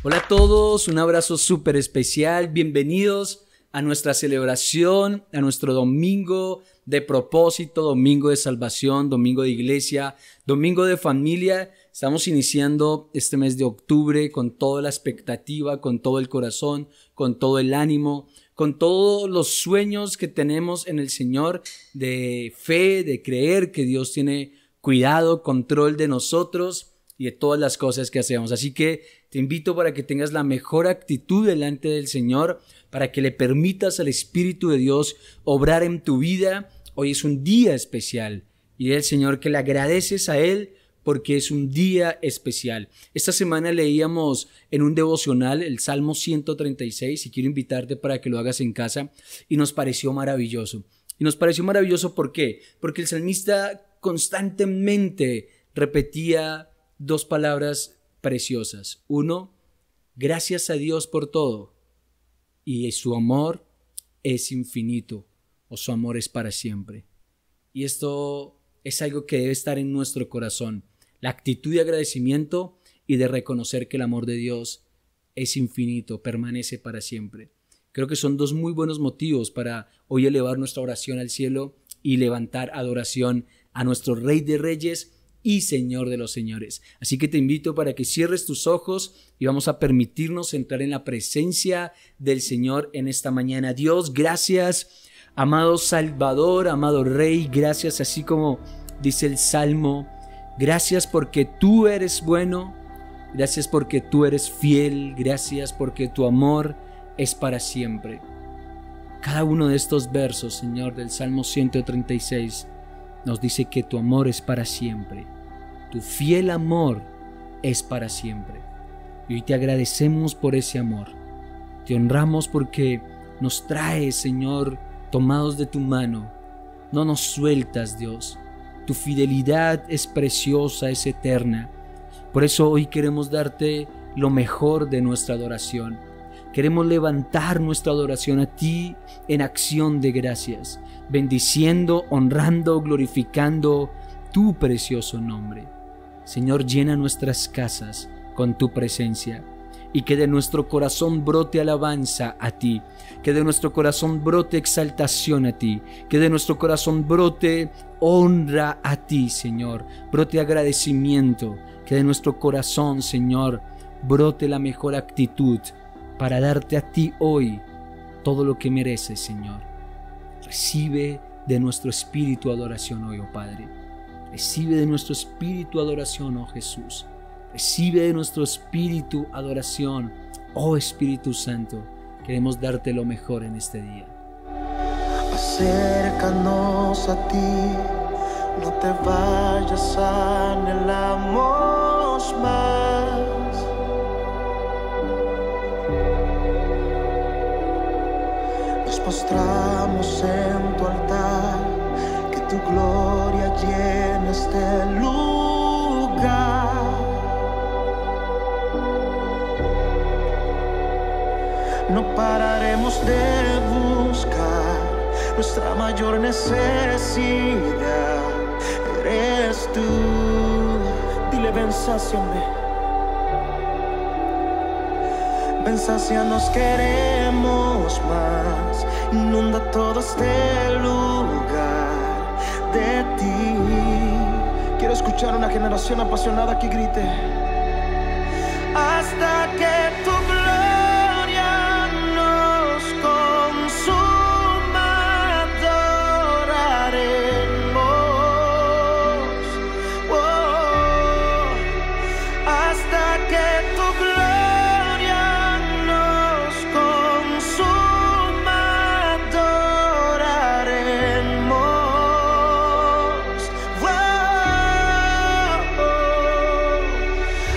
Hola a todos, un abrazo súper especial, bienvenidos a nuestra celebración, a nuestro domingo de propósito, domingo de salvación, domingo de iglesia, domingo de familia. Estamos iniciando este mes de octubre con toda la expectativa, con todo el corazón, con todo el ánimo, con todos los sueños que tenemos en el Señor de fe, de creer que Dios tiene cuidado, control de nosotros y de todas las cosas que hacemos. Así que te invito para que tengas la mejor actitud delante del Señor, para que le permitas al Espíritu de Dios obrar en tu vida. Hoy es un día especial y dile al Señor que le agradeces a Él porque es un día especial. Esta semana leíamos en un devocional el Salmo 136 y quiero invitarte para que lo hagas en casa y nos pareció maravilloso. Y nos pareció maravilloso ¿por qué? Porque el salmista constantemente repetía dos palabras preciosas. Uno, gracias a Dios por todo. Y su amor es infinito, o su amor es para siempre. Y esto es algo que debe estar en nuestro corazón. La actitud de agradecimiento y de reconocer que el amor de Dios es infinito, permanece para siempre. Creo que son dos muy buenos motivos para hoy elevar nuestra oración al cielo y levantar adoración a nuestro Rey de Reyes y Señor de los señores. Así que te invito para que cierres tus ojos y vamos a permitirnos entrar en la presencia del Señor en esta mañana. Dios, gracias, amado Salvador, amado Rey, gracias, así como dice el Salmo, gracias porque tú eres bueno, gracias porque tú eres fiel, gracias porque tu amor es para siempre. Cada uno de estos versos, Señor, del Salmo 136 nos dice que tu amor es para siempre, tu fiel amor es para siempre. Y hoy te agradecemos por ese amor, te honramos porque nos traes, Señor, tomados de tu mano, no nos sueltas, Dios, tu fidelidad es preciosa, es eterna. Por eso hoy queremos darte lo mejor de nuestra adoración. Queremos levantar nuestra adoración a ti en acción de gracias, bendiciendo, honrando, glorificando tu precioso nombre. Señor, llena nuestras casas con tu presencia y que de nuestro corazón brote alabanza a ti, que de nuestro corazón brote exaltación a ti, que de nuestro corazón brote honra a ti, Señor, brote agradecimiento, que de nuestro corazón, Señor, brote la mejor actitud para darte a ti hoy todo lo que mereces, Señor. Recibe de nuestro espíritu adoración hoy, oh Padre. Recibe de nuestro espíritu adoración, oh Jesús. Recibe de nuestro espíritu adoración, oh Espíritu Santo. Queremos darte lo mejor en este día. Acércanos a ti, no te vayas, anhelamos más. Nos postramos en tu altar, que tu gloria llene este lugar. No pararemos de buscar, nuestra mayor necesidad eres tú. Dile, ven, sáciame. Ven, sácianos, queremos más. Inunda todo este lugar de ti. Quiero escuchar una generación apasionada que grite: hasta que tu gloria nos consuma, adoraremos. Oh, hasta que tu gloria nos consuma, adoraremos.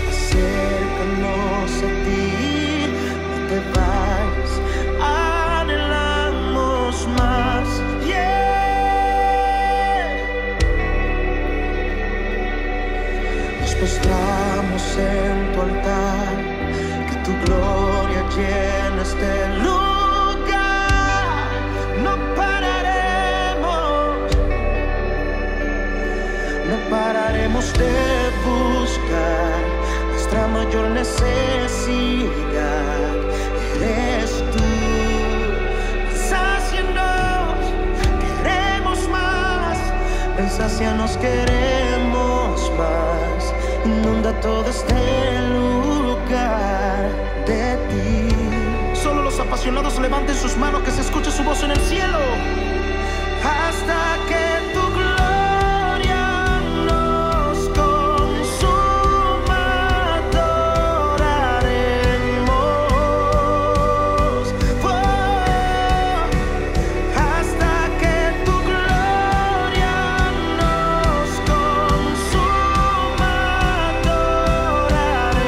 Acércanos a ti, no te vayas, anhelamos más. Nos postramos en tu altar, que tu gloria llene este lugar. No pararemos, no pararemos de buscar. Nuestra mayor necesidad necesidad eres tú. Sácianos, queremos más. Ven, sácianos, queremos más. Inunda todo este lugar de ti. Solo los apasionados levanten sus manos, que se escuche su voz en el cielo. Hasta que tu gloria nos consuma, adoraremos. Hasta que tu gloria nos consuma, adoraremos.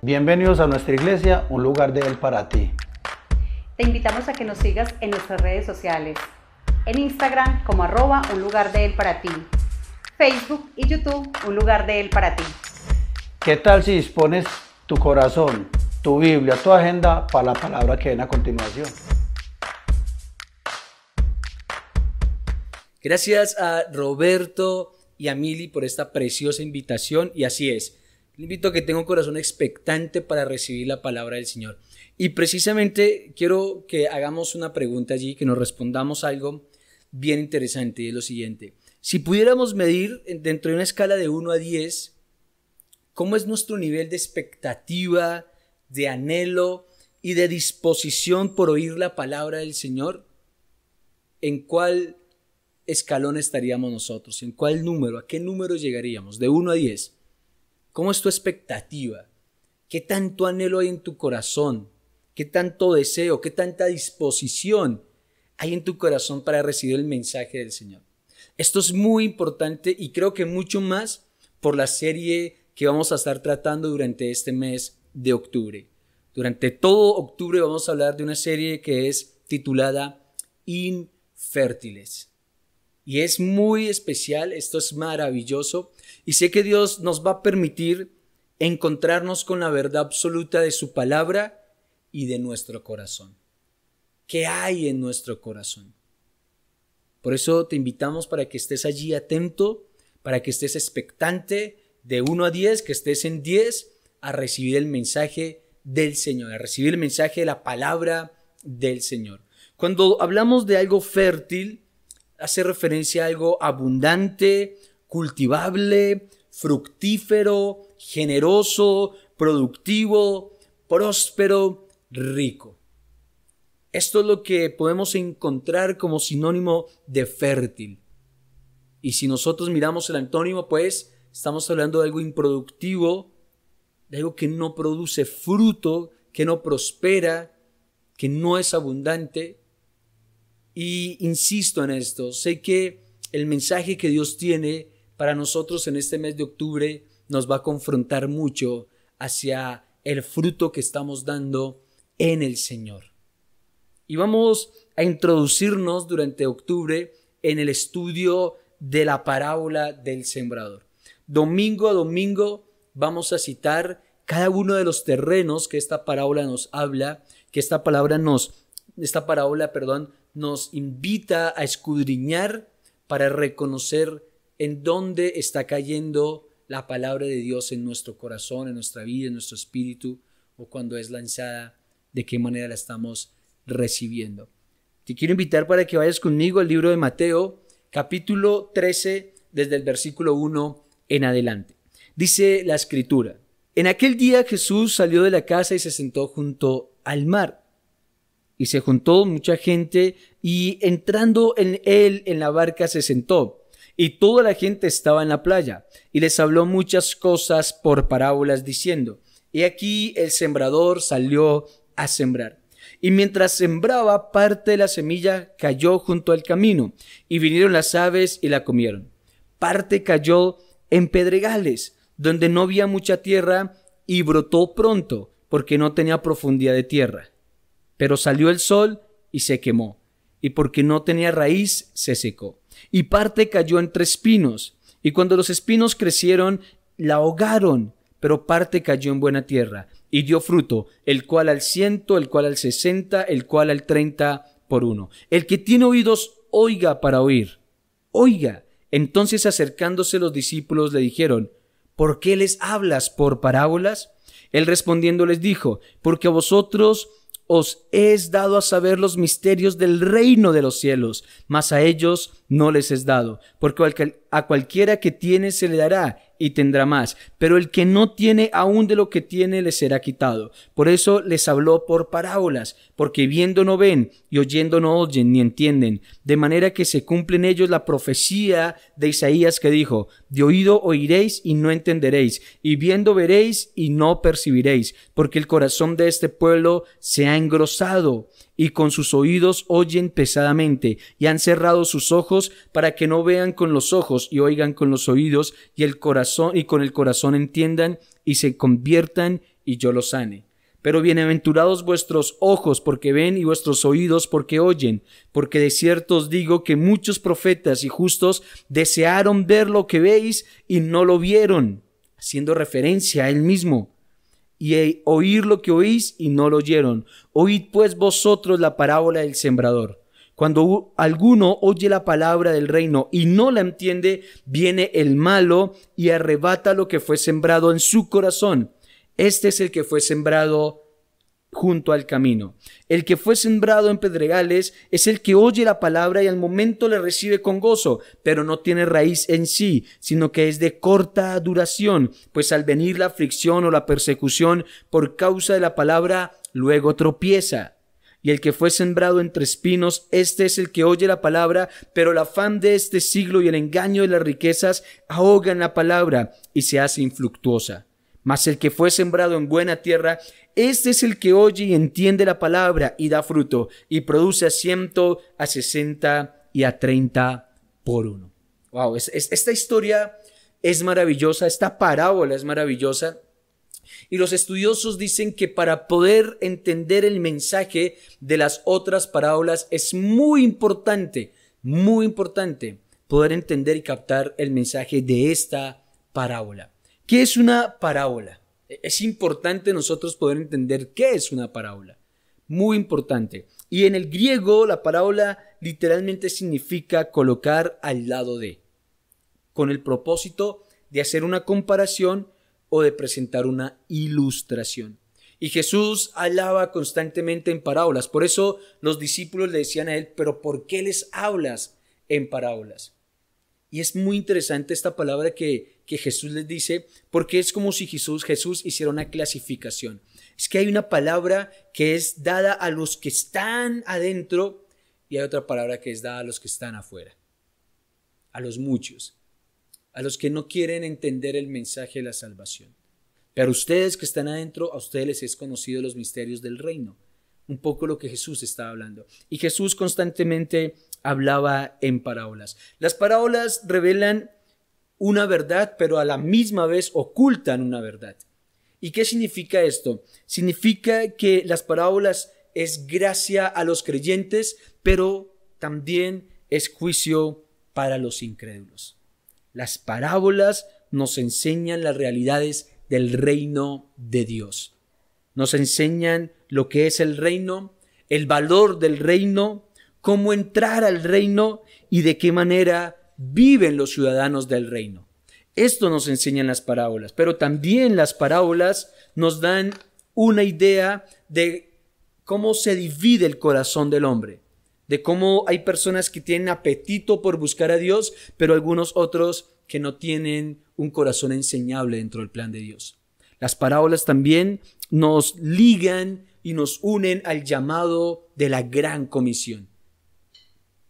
Bienvenidos a nuestra iglesia, un lugar de Él para ti. Te invitamos a que nos sigas en nuestras redes sociales, en Instagram como @un lugar de Él para ti, Facebook y YouTube, un lugar de Él para ti. ¿Qué tal si dispones tu corazón, tu Biblia, tu agenda para la palabra que viene a continuación? Gracias a Roberto y a Mili por esta preciosa invitación, y así es. Le invito a que tenga un corazón expectante para recibir la palabra del Señor. Y precisamente quiero que hagamos una pregunta allí, que nos respondamos algo bien interesante, y es lo siguiente. Si pudiéramos medir dentro de una escala de 1 a 10, ¿cómo es nuestro nivel de expectativa, de anhelo y de disposición por oír la palabra del Señor? ¿En cuál escalón estaríamos nosotros? ¿En cuál número? ¿A qué número llegaríamos? De 1 a 10. ¿Cómo es tu expectativa? ¿Qué tanto anhelo hay en tu corazón? ¿Qué tanto deseo? ¿Qué tanta disposición hay en tu corazón para recibir el mensaje del Señor? Esto es muy importante, y creo que mucho más por la serie que vamos a estar tratando durante este mes de octubre. Durante todo octubre vamos a hablar de una serie que es titulada Infértiles. Y es muy especial, esto es maravilloso y sé que Dios nos va a permitir encontrarnos con la verdad absoluta de su palabra y de nuestro corazón. ¿Qué hay en nuestro corazón? Por eso te invitamos para que estés allí atento, para que estés expectante de 1 a 10, que estés en 10 a recibir el mensaje del Señor, a recibir el mensaje de la palabra del Señor. Cuando hablamos de algo fértil, hace referencia a algo abundante, cultivable, fructífero, generoso, productivo, próspero, rico. Esto es lo que podemos encontrar como sinónimo de fértil. Y si nosotros miramos el antónimo, pues estamos hablando de algo improductivo, de algo que no produce fruto, que no prospera, que no es abundante. Y insisto en esto, sé que el mensaje que Dios tiene para nosotros en este mes de octubre nos va a confrontar mucho hacia el fruto que estamos dando en el Señor. Y vamos a introducirnos durante octubre en el estudio de la parábola del sembrador. Domingo a domingo vamos a citar cada uno de los terrenos que esta parábola nos habla, que esta parábola nos invita a escudriñar para reconocer en dónde está cayendo la palabra de Dios en nuestro corazón, en nuestra vida, en nuestro espíritu, o cuando es lanzada, de qué manera la estamos recibiendo. Te quiero invitar para que vayas conmigo al libro de Mateo, capítulo 13, desde el versículo 1 en adelante. Dice la Escritura: en aquel día Jesús salió de la casa y se sentó junto al mar. Y se juntó mucha gente, y entrando él en la barca se sentó, y toda la gente estaba en la playa, y les habló muchas cosas por parábolas, diciendo: he aquí el sembrador salió a sembrar. Y mientras sembraba, parte de la semilla cayó junto al camino, y vinieron las aves y la comieron. Parte cayó en pedregales, donde no había mucha tierra, y brotó pronto, porque no tenía profundidad de tierra. Pero salió el sol y se quemó, y porque no tenía raíz, se secó. Y parte cayó entre espinos, y cuando los espinos crecieron, la ahogaron, pero parte cayó en buena tierra, y dio fruto, el cual al 100, el cual al 60, el cual al 30 por uno. El que tiene oídos, oiga para oír. Oiga. Entonces acercándose los discípulos le dijeron: ¿por qué les hablas por parábolas? Él respondiendo les dijo: porque a vosotros os es dado a saber los misterios del reino de los cielos, mas a ellos no les es dado, porque a cualquiera que tiene se le dará y tendrá más, pero el que no tiene, aún de lo que tiene le será quitado. Por eso les habló por parábolas, porque viendo no ven y oyendo no oyen ni entienden, de manera que se cumple en ellos la profecía de Isaías que dijo: de oído oiréis y no entenderéis, y viendo veréis y no percibiréis, porque el corazón de este pueblo se ha engrosado, y con sus oídos oyen pesadamente, y han cerrado sus ojos para que no vean con los ojos y oigan con los oídos, y con el corazón entiendan y se conviertan, y yo los sane. Pero bienaventurados vuestros ojos porque ven, y vuestros oídos porque oyen, porque de cierto os digo que muchos profetas y justos desearon ver lo que veis y no lo vieron, haciendo referencia a él mismo, y oír lo que oís y no lo oyeron. Oíd pues vosotros la parábola del sembrador. Cuando alguno oye la palabra del reino y no la entiende, viene el malo y arrebata lo que fue sembrado en su corazón. Este es el que fue sembrado junto al camino. El que fue sembrado en pedregales es el que oye la palabra y al momento la recibe con gozo, pero no tiene raíz en sí, sino que es de corta duración, pues al venir la aflicción o la persecución por causa de la palabra, luego tropieza. Y el que fue sembrado entre espinos, este es el que oye la palabra, pero el afán de este siglo y el engaño de las riquezas ahogan la palabra y se hace infructuosa. Mas el que fue sembrado en buena tierra, este es el que oye y entiende la palabra y da fruto, y produce a 100, a 60 y a 30 por uno. Wow, esta historia es maravillosa, esta parábola es maravillosa. Y los estudiosos dicen que para poder entender el mensaje de las otras parábolas es muy importante poder entender y captar el mensaje de esta parábola. ¿Qué es una parábola? Es importante nosotros poder entender qué es una parábola. Muy importante. Y en el griego la parábola literalmente significa colocar al lado de, con el propósito de hacer una comparación o de presentar una ilustración. Y Jesús hablaba constantemente en parábolas. Por eso los discípulos le decían a él, ¿pero por qué les hablas en parábolas? Y es muy interesante esta palabra que Jesús les dice, porque es como si Jesús hiciera una clasificación. Es que hay una palabra que es dada a los que están adentro y hay otra palabra que es dada a los que están afuera. A los muchos. A los que no quieren entender el mensaje de la salvación. Pero ustedes que están adentro, a ustedes les es conocido los misterios del reino. Un poco lo que Jesús estaba hablando. Y Jesús constantemente hablaba en parábolas. Las parábolas revelan una verdad, pero a la misma vez ocultan una verdad. ¿Y qué significa esto? Significa que las parábolas es gracia a los creyentes, pero también es juicio para los incrédulos. Las parábolas nos enseñan las realidades del reino de Dios. Nos enseñan lo que es el reino, el valor del reino, cómo entrar al reino y de qué manera viven los ciudadanos del reino. Esto nos enseñan las parábolas, pero también las parábolas nos dan una idea de cómo se divide el corazón del hombre. De cómo hay personas que tienen apetito por buscar a Dios, pero algunos otros que no tienen un corazón enseñable dentro del plan de Dios. Las parábolas también nos ligan y nos unen al llamado de la gran comisión,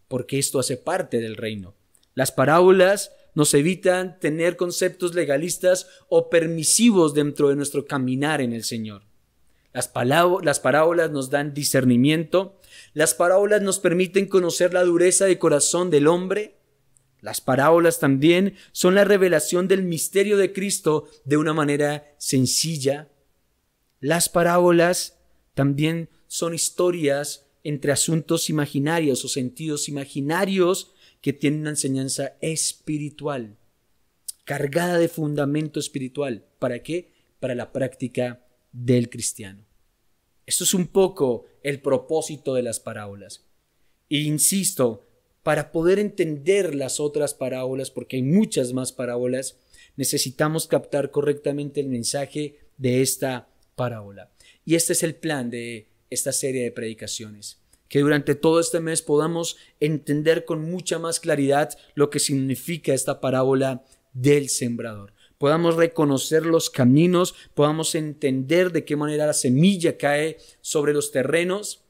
porque esto hace parte del reino. Las parábolas nos evitan tener conceptos legalistas o permisivos dentro de nuestro caminar en el Señor. Las parábolas nos dan discernimiento. Las parábolas nos permiten conocer la dureza de corazón del hombre. Las parábolas también son la revelación del misterio de Cristo de una manera sencilla. Las parábolas también son historias entre asuntos imaginarios o sentidos imaginarios que tienen una enseñanza espiritual, cargada de fundamento espiritual. ¿Para qué? Para la práctica del cristiano. Esto es un poco el propósito de las parábolas. E insisto, para poder entender las otras parábolas, porque hay muchas más parábolas, necesitamos captar correctamente el mensaje de esta parábola. Y este es el plan de esta serie de predicaciones, que durante todo este mes podamos entender con mucha más claridad lo que significa esta parábola del sembrador. Podamos reconocer los caminos, podamos entender de qué manera la semilla cae sobre los terrenos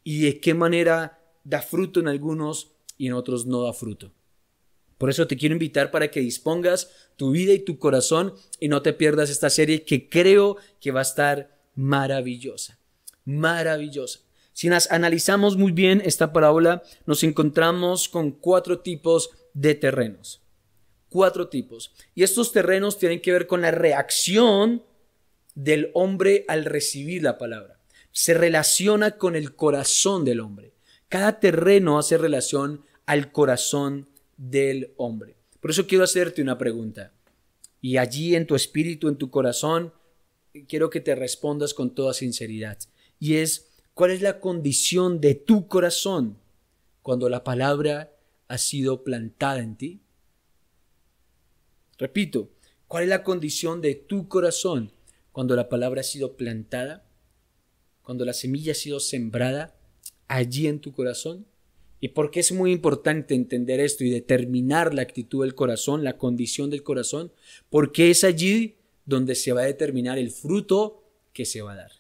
y de qué manera da fruto en algunos y en otros no da fruto. Por eso te quiero invitar para que dispongas tu vida y tu corazón y no te pierdas esta serie que creo que va a estar maravillosa, maravillosa. Si analizamos muy bien esta parábola, nos encontramos con 4 tipos de terrenos. 4 tipos. Y estos terrenos tienen que ver con la reacción del hombre al recibir la palabra. Se relaciona con el corazón del hombre. Cada terreno hace relación al corazón del hombre. Por eso quiero hacerte una pregunta. Y allí en tu espíritu, en tu corazón, quiero que te respondas con toda sinceridad. Y es, ¿cuál es la condición de tu corazón cuando la palabra ha sido plantada en ti? Repito, ¿cuál es la condición de tu corazón cuando la palabra ha sido plantada? Cuando la semilla ha sido sembrada allí en tu corazón. ¿Y por qué es muy importante entender esto y determinar la actitud del corazón, la condición del corazón? Porque es allí donde se va a determinar el fruto que se va a dar.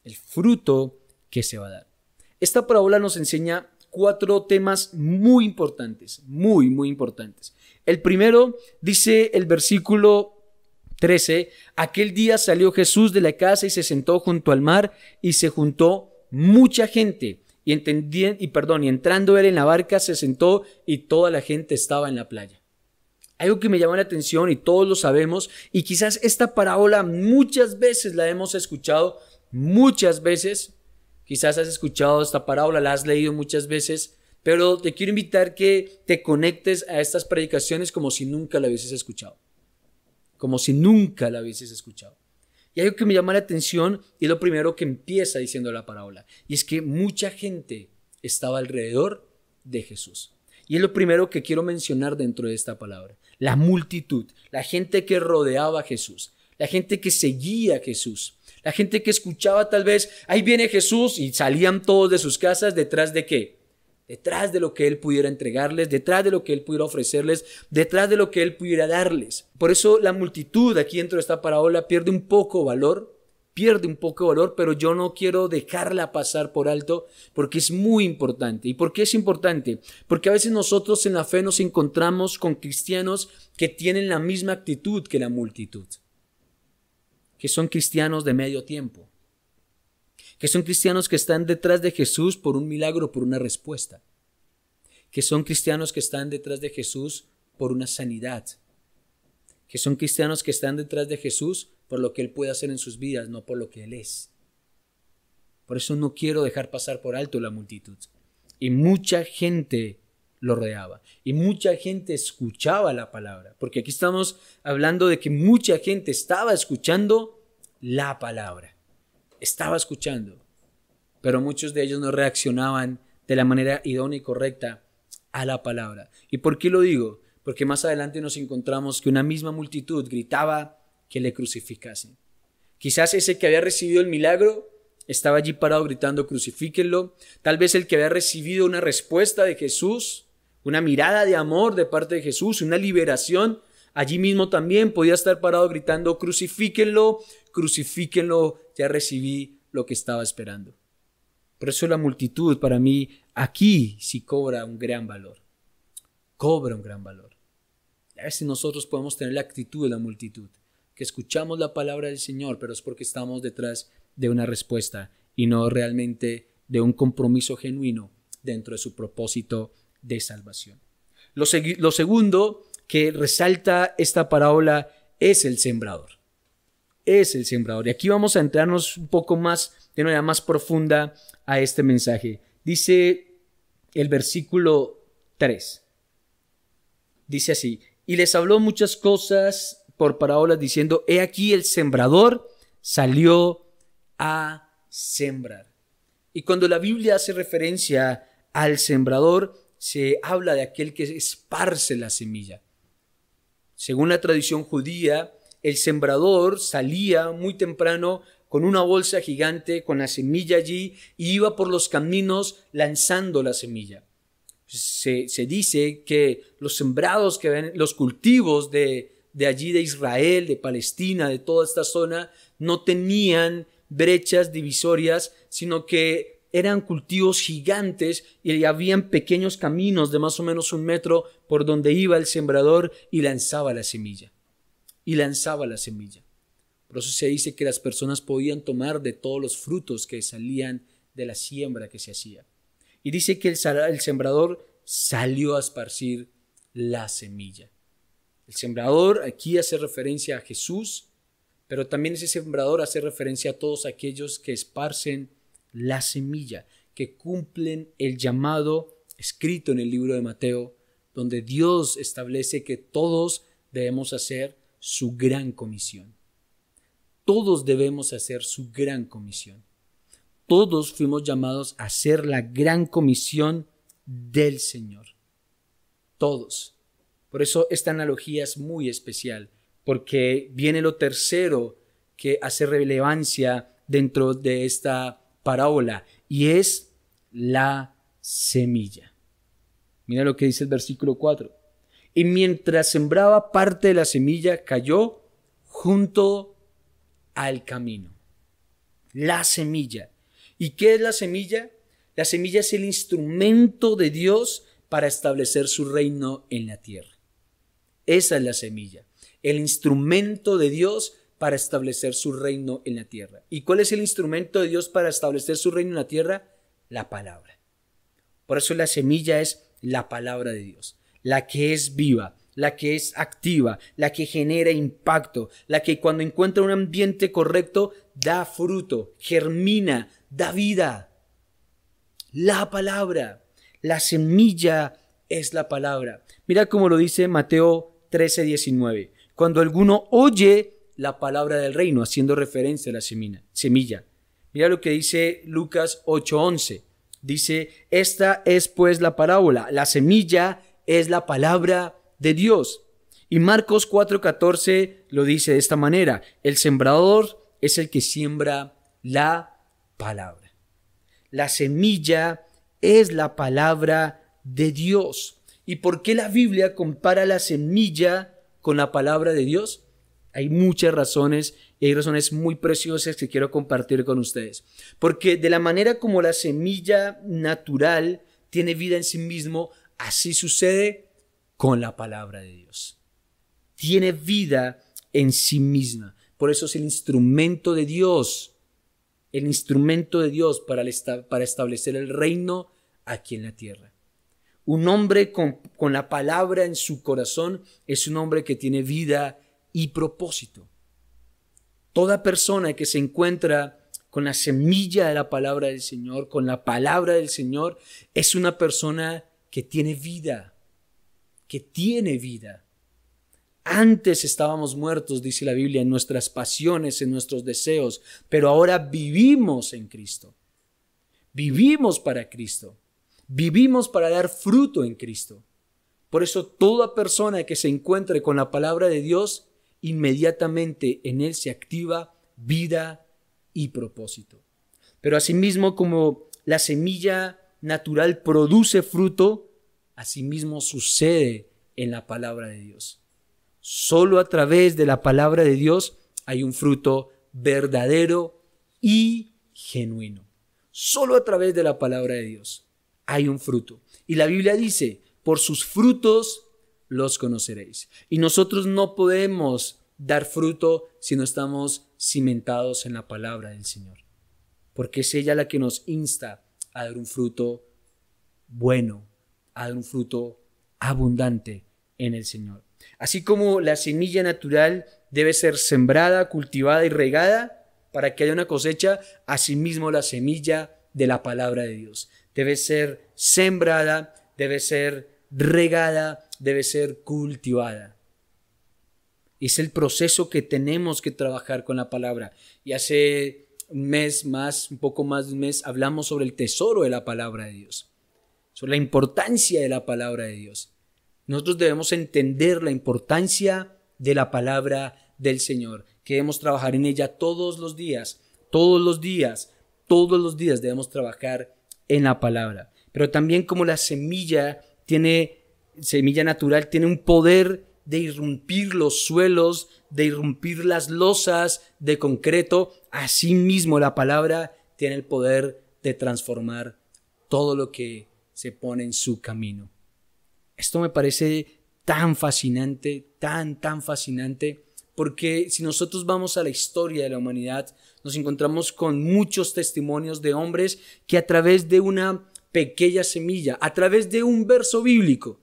El fruto que se va a dar. Esta parábola nos enseña 4 temas muy importantes, muy importantes. El primero dice el versículo 13, aquel día salió Jesús de la casa y se sentó junto al mar y se juntó mucha gente. Y entrando él en la barca se sentó y toda la gente estaba en la playa. Algo que me llama la atención y todos lo sabemos, y quizás esta parábola muchas veces la hemos escuchado, muchas veces, quizás has escuchado esta parábola, la has leído muchas veces, pero te quiero invitar que te conectes a estas predicaciones como si nunca la hubieses escuchado, como si nunca la hubieses escuchado. Y algo que me llama la atención y es lo primero que empieza diciendo la parábola, y es que mucha gente estaba alrededor de Jesús. Y es lo primero que quiero mencionar dentro de esta palabra. La multitud, la gente que rodeaba a Jesús, la gente que seguía a Jesús, la gente que escuchaba tal vez, ahí viene Jesús, y salían todos de sus casas, ¿detrás de qué? Detrás de lo que Él pudiera entregarles, detrás de lo que Él pudiera ofrecerles, detrás de lo que Él pudiera darles. Por eso la multitud aquí dentro de esta parábola pierde un poco valor, pero yo no quiero dejarla pasar por alto porque es muy importante. ¿Y por qué es importante? Porque a veces nosotros en la fe nos encontramos con cristianos que tienen la misma actitud que la multitud, que son cristianos de medio tiempo, que son cristianos que están detrás de Jesús por un milagro, por una respuesta, que son cristianos que están detrás de Jesús por una sanidad, que son cristianos que están detrás de Jesús por lo que Él puede hacer en sus vidas, no por lo que Él es. Por eso no quiero dejar pasar por alto la multitud. Y mucha gente lo rodeaba, y mucha gente escuchaba la palabra, porque aquí estamos hablando de que mucha gente estaba escuchando la palabra, estaba escuchando, pero muchos de ellos no reaccionaban de la manera idónea y correcta a la palabra. ¿Y por qué lo digo? Porque más adelante nos encontramos que una misma multitud gritaba que le crucificasen. Quizás ese que había recibido el milagro estaba allí parado gritando crucifíquenlo. Tal vez el que había recibido una respuesta de Jesús, una mirada de amor de parte de Jesús, una liberación, allí mismo también podía estar parado gritando crucifíquenlo, crucifíquenlo, ya recibí lo que estaba esperando. Por eso la multitud para mí aquí sí cobra un gran valor. Cobra un gran valor. A veces nosotros podemos tener la actitud de la multitud, que escuchamos la palabra del Señor, pero es porque estamos detrás de una respuesta y no realmente de un compromiso genuino dentro de su propósito de salvación. Lo segundo que resalta esta parábola es el sembrador. Es el sembrador. Y aquí vamos a entrarnos un poco más, de manera más profunda a este mensaje. Dice el versículo 3. Dice así: y les habló muchas cosas por parábolas diciendo, he aquí el sembrador salió a sembrar. Y cuando la Biblia hace referencia al sembrador, se habla de aquel que esparce la semilla. Según la tradición judía, el sembrador salía muy temprano con una bolsa gigante, con la semilla allí, y iba por los caminos lanzando la semilla. Se dice que los sembrados que ven, los cultivos de allí de Israel, de Palestina, de toda esta zona, no tenían brechas divisorias, sino que eran cultivos gigantes y habían pequeños caminos de más o menos 1 metro por donde iba el sembrador y lanzaba la semilla. Por eso se dice que las personas podían tomar de todos los frutos que salían de la siembra que se hacía. Y dice que el sembrador salió a esparcir la semilla. El sembrador aquí hace referencia a Jesús, pero también ese sembrador hace referencia a todos aquellos que esparcen la semilla, que cumplen el llamado escrito en el libro de Mateo, donde Dios establece que todos debemos hacer su gran comisión. Todos debemos hacer su gran comisión. Todos fuimos llamados a hacer la gran comisión del Señor. Todos. Por eso esta analogía es muy especial, porque viene lo tercero que hace relevancia dentro de esta parábola, y es la semilla. Mira lo que dice el versículo 4. Y mientras sembraba, parte de la semilla cayó junto al camino. La semilla. ¿Y qué es la semilla? La semilla es el instrumento de Dios para establecer su reino en la tierra. Esa es la semilla, el instrumento de Dios para establecer su reino en la tierra. ¿Y cuál es el instrumento de Dios para establecer su reino en la tierra? La palabra. Por eso la semilla es la palabra de Dios, la que es viva, la que es activa, la que genera impacto, la que cuando encuentra un ambiente correcto da fruto, germina, da vida. La palabra, la semilla es la palabra. Mira cómo lo dice Mateo 13:19. Cuando alguno oye la palabra del reino, haciendo referencia a la semilla. Mira lo que dice Lucas 8:11. Dice, esta es pues la parábola, la semilla es la palabra de Dios. Y Marcos 4:14 lo dice de esta manera, el sembrador es el que siembra la palabra. La semilla es la palabra de Dios. ¿Y por qué la Biblia compara la semilla con la palabra de Dios? Hay muchas razones y hay razones muy preciosas que quiero compartir con ustedes. Porque de la manera como la semilla natural tiene vida en sí mismo, así sucede con la palabra de Dios. Tiene vida en sí misma. Por eso es el instrumento de Dios. El instrumento de Dios para establecer el reino aquí en la tierra. Un hombre con la palabra en su corazón es un hombre que tiene vida y propósito. Toda persona que se encuentra con la semilla de la palabra del Señor, con la palabra del Señor, es una persona que tiene vida, Antes estábamos muertos, dice la Biblia, en nuestras pasiones, en nuestros deseos, pero ahora vivimos en Cristo. Vivimos para Cristo. Vivimos para dar fruto en Cristo. Por eso toda persona que se encuentre con la palabra de Dios, inmediatamente en él se activa vida y propósito. Pero asimismo, como la semilla natural produce fruto, asimismo sucede en la palabra de Dios. Solo a través de la palabra de Dios hay un fruto verdadero y genuino. Solo a través de la palabra de Dios hay un fruto. Y la Biblia dice, por sus frutos los conoceréis. Y nosotros no podemos dar fruto si no estamos cimentados en la palabra del Señor. Porque es ella la que nos insta a dar un fruto bueno, a dar un fruto abundante en el Señor. Así como la semilla natural debe ser sembrada, cultivada y regada para que haya una cosecha, asimismo la semilla de la palabra de Dios debe ser sembrada, debe ser regada, debe ser cultivada. Es el proceso que tenemos que trabajar con la palabra. Y hace un poco más de un mes, hablamos sobre el tesoro de la palabra de Dios, sobre la importancia de la palabra de Dios. Nosotros debemos entender la importancia de la palabra del Señor, que debemos trabajar en ella todos los días debemos trabajar en la palabra. Pero también como la semilla natural tiene un poder de irrumpir los suelos, de irrumpir las losas de concreto, asimismo la palabra tiene el poder de transformar todo lo que se pone en su camino. Esto me parece tan fascinante, tan fascinante, porque si nosotros vamos a la historia de la humanidad, nos encontramos con muchos testimonios de hombres que a través de una pequeña semilla, a través de un verso bíblico,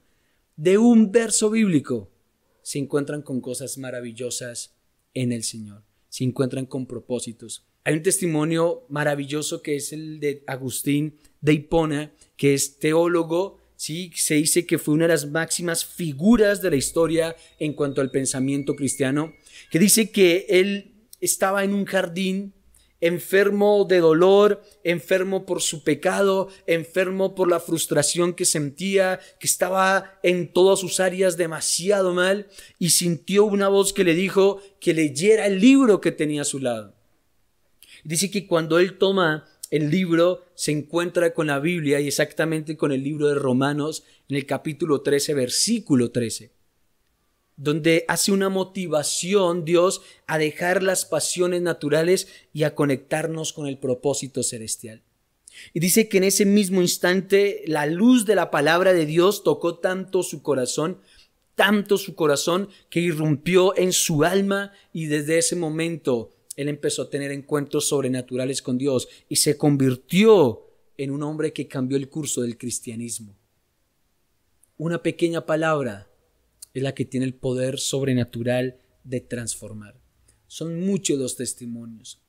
se encuentran con cosas maravillosas en el Señor, se encuentran con propósitos. Hay un testimonio maravilloso que es el de Agustín de Hipona, que es teólogo. Sí, se dice que fue una de las máximas figuras de la historia en cuanto al pensamiento cristiano, que dice que él estaba en un jardín enfermo de dolor, enfermo por su pecado, enfermo por la frustración que sentía, que estaba en todas sus áreas demasiado mal, y sintió una voz que le dijo que leyera el libro que tenía a su lado. Dice que cuando él toma el libro, se encuentra con la Biblia y exactamente con el libro de Romanos en el capítulo 13, versículo 13, donde hace una motivación Dios a dejar las pasiones naturales y a conectarnos con el propósito celestial. Y dice que en ese mismo instante la luz de la palabra de Dios tocó tanto su corazón, que irrumpió en su alma, y desde ese momento él empezó a tener encuentros sobrenaturales con Dios y se convirtió en un hombre que cambió el curso del cristianismo. Una pequeña palabra es la que tiene el poder sobrenatural de transformar. Son muchos los testimonios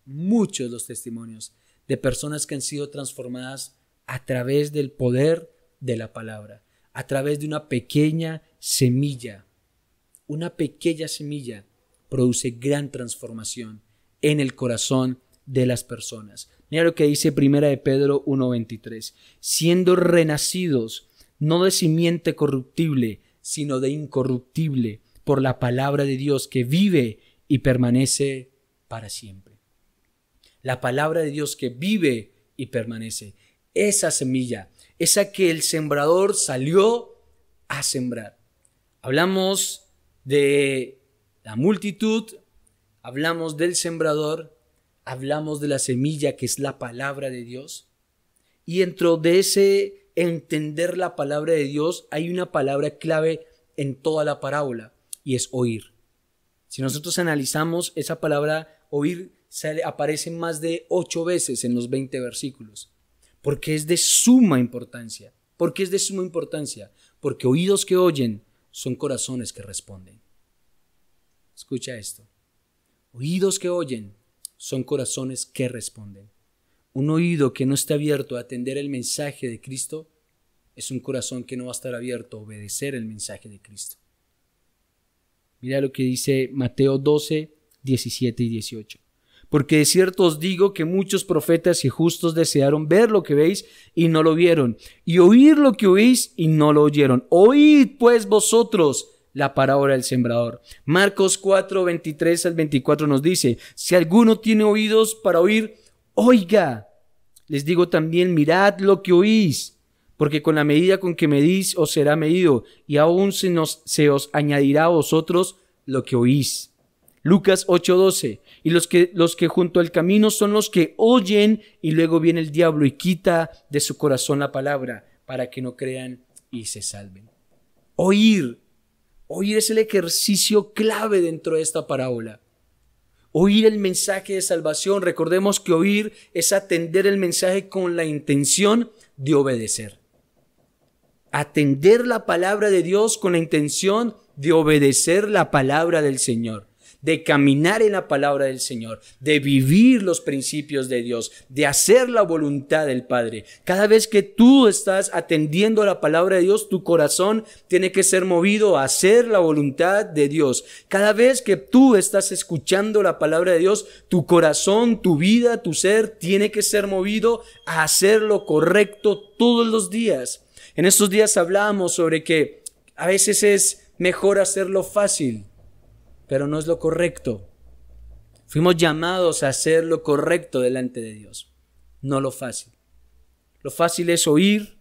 de personas que han sido transformadas a través del poder de la palabra, a través de una pequeña semilla. Una pequeña semilla produce gran transformación en el corazón de las personas. Mira lo que dice 1 de Pedro 1:23. Siendo renacidos, no de simiente corruptible, sino de incorruptible, por la palabra de Dios que vive y permanece para siempre. La palabra de Dios que vive y permanece. Esa semilla, esa que el sembrador salió a sembrar. Hablamos de la multitud, hablamos del sembrador, hablamos de la semilla que es la palabra de Dios. Y dentro de ese entender la palabra de Dios hay una palabra clave en toda la parábola y es oír. Si nosotros analizamos esa palabra oír, aparece más de 8 veces en los 20 versículos. Porque es de suma importancia. ¿Por qué es de suma importancia? Porque oídos que oyen son corazones que responden. Escucha esto. Oídos que oyen son corazones que responden. Un oído que no está abierto a atender el mensaje de Cristo es un corazón que no va a estar abierto a obedecer el mensaje de Cristo. Mira lo que dice Mateo 12, 17 y 18. Porque de cierto os digo que muchos profetas y justos desearon ver lo que veis y no lo vieron, y oír lo que oís y no lo oyeron. Oíd pues vosotros la parábola del sembrador. Marcos 4, 23 al 24 nos dice, si alguno tiene oídos para oír, oiga. Les digo también, mirad lo que oís, porque con la medida con que medís os será medido, y aún se os añadirá a vosotros lo que oís. Lucas 8:12, y los que junto al camino son los que oyen, y luego viene el diablo y quita de su corazón la palabra, para que no crean y se salven. Oír es el ejercicio clave dentro de esta parábola. Oír el mensaje de salvación. Recordemos que oír es atender el mensaje con la intención de obedecer. Atender la palabra de Dios con la intención de obedecer la palabra del Señor, de caminar en la palabra del Señor, de vivir los principios de Dios, de hacer la voluntad del Padre. Cada vez que tú estás atendiendo a la palabra de Dios, tu corazón tiene que ser movido a hacer la voluntad de Dios. Cada vez que tú estás escuchando la palabra de Dios, tu corazón, tu vida, tu ser tiene que ser movido a hacer lo correcto todos los días. En estos días hablábamos sobre que a veces es mejor hacerlo fácil, pero no es lo correcto. Fuimos llamados a hacer lo correcto delante de Dios, no lo fácil. Lo fácil es oír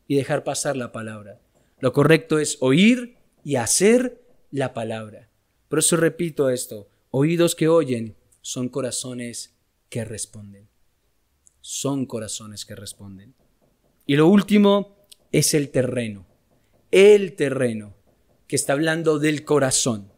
y dejar pasar la palabra. Lo correcto es oír y hacer la palabra. Por eso repito esto, oídos que oyen son corazones que responden. Son corazones que responden. Y lo último es el terreno. El terreno que está hablando del corazón.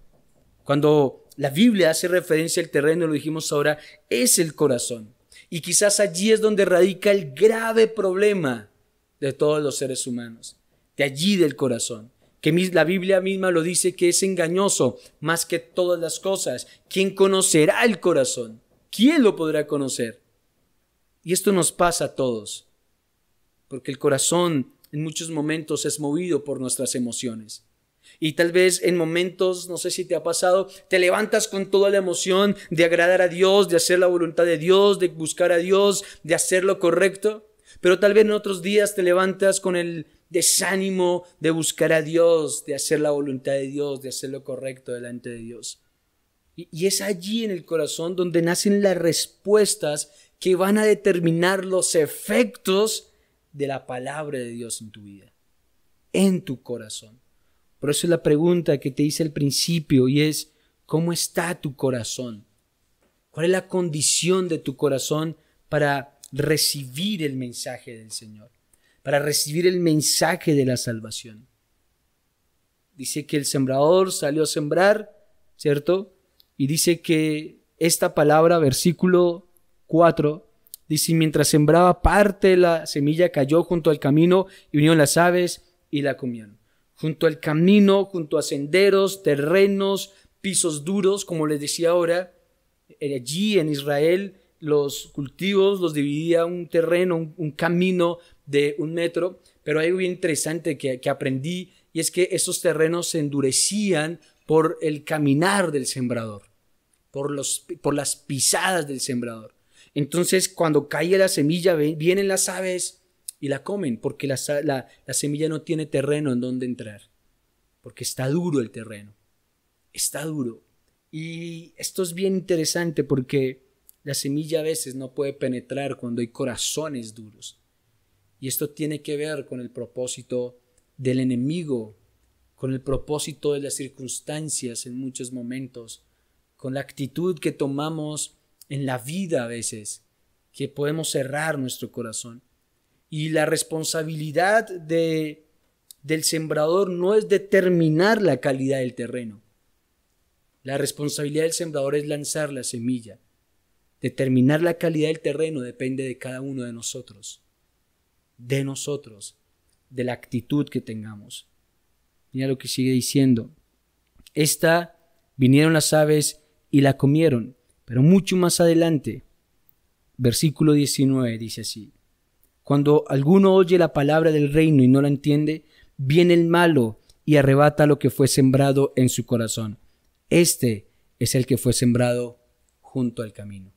Cuando la Biblia hace referencia al terreno, lo dijimos ahora, es el corazón. Y quizás allí es donde radica el grave problema de todos los seres humanos. De allí del corazón. Que la Biblia misma lo dice que es engañoso más que todas las cosas. ¿Quién conocerá el corazón? ¿Quién lo podrá conocer? Y esto nos pasa a todos. Porque el corazón en muchos momentos es movido por nuestras emociones. Y tal vez en momentos, no sé si te ha pasado, te levantas con toda la emoción de agradar a Dios, de hacer la voluntad de Dios, de buscar a Dios, de hacer lo correcto. Pero tal vez en otros días te levantas con el desánimo de buscar a Dios, de hacer la voluntad de Dios, de hacer lo correcto delante de Dios. Y es allí en el corazón donde nacen las respuestas que van a determinar los efectos de la palabra de Dios en tu vida, en tu corazón. Por eso es la pregunta que te hice al principio y es, ¿cómo está tu corazón? ¿Cuál es la condición de tu corazón para recibir el mensaje del Señor? Para recibir el mensaje de la salvación. Dice que el sembrador salió a sembrar, ¿cierto? Y dice que esta palabra, versículo 4, dice, mientras sembraba parte de la semilla cayó junto al camino y vinieron las aves y la comieron. junto al camino, junto a senderos, terrenos, pisos duros, como les decía ahora. Allí en Israel los cultivos los dividía un terreno, un camino de 1 metro, pero hay algo bien interesante que aprendí, y es que esos terrenos se endurecían por el caminar del sembrador, por las pisadas del sembrador. Entonces, cuando caía la semilla, vienen las aves y la comen, porque la semilla no tiene terreno en donde entrar, porque está duro el terreno, está duro. Y esto es bien interesante porque la semilla a veces no puede penetrar cuando hay corazones duros. Y esto tiene que ver con el propósito del enemigo, con el propósito de las circunstancias en muchos momentos, con la actitud que tomamos en la vida a veces, que podemos cerrar nuestro corazón. Y la responsabilidad del sembrador no es determinar la calidad del terreno. La responsabilidad del sembrador es lanzar la semilla. Determinar la calidad del terreno depende de cada uno de nosotros, de la actitud que tengamos. Mira lo que sigue diciendo. Vinieron las aves y la comieron, pero mucho más adelante, versículo 19 dice así: cuando alguno oye la palabra del reino y no la entiende, viene el malo y arrebata lo que fue sembrado en su corazón. Este es el que fue sembrado junto al camino.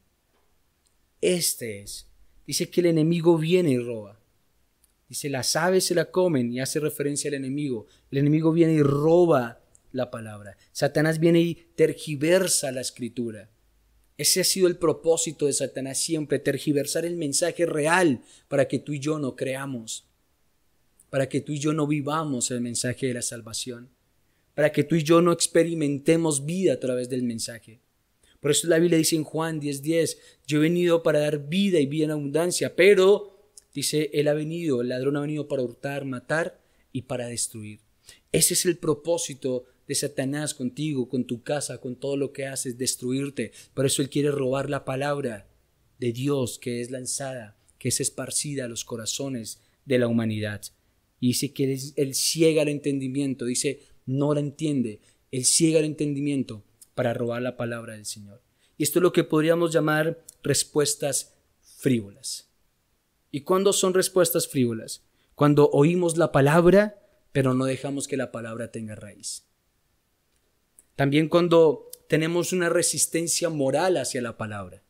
Dice que el enemigo viene y roba. Dice, las aves se la comen, y hace referencia al enemigo. El enemigo viene y roba la palabra. Satanás viene y tergiversa la escritura. Ese ha sido el propósito de Satanás siempre, tergiversar el mensaje real para que tú y yo no creamos, para que tú y yo no vivamos el mensaje de la salvación, para que tú y yo no experimentemos vida a través del mensaje. Por eso la Biblia dice en Juan 10:10, yo he venido para dar vida y vida en abundancia, pero dice, el ladrón ha venido para hurtar, matar y para destruir. Ese es el propósito de Satanás contigo, con tu casa, con todo lo que haces, destruirte. Por eso él quiere robar la palabra de Dios que es lanzada, que es esparcida a los corazones de la humanidad. Y dice que él ciega el entendimiento, dice, no la entiende, él ciega el entendimiento para robar la palabra del Señor. Y esto es lo que podríamos llamar respuestas frívolas. ¿Y cuándo son respuestas frívolas? Cuando oímos la palabra, pero no dejamos que la palabra tenga raíz. También cuando tenemos una resistencia moral hacia la palabra.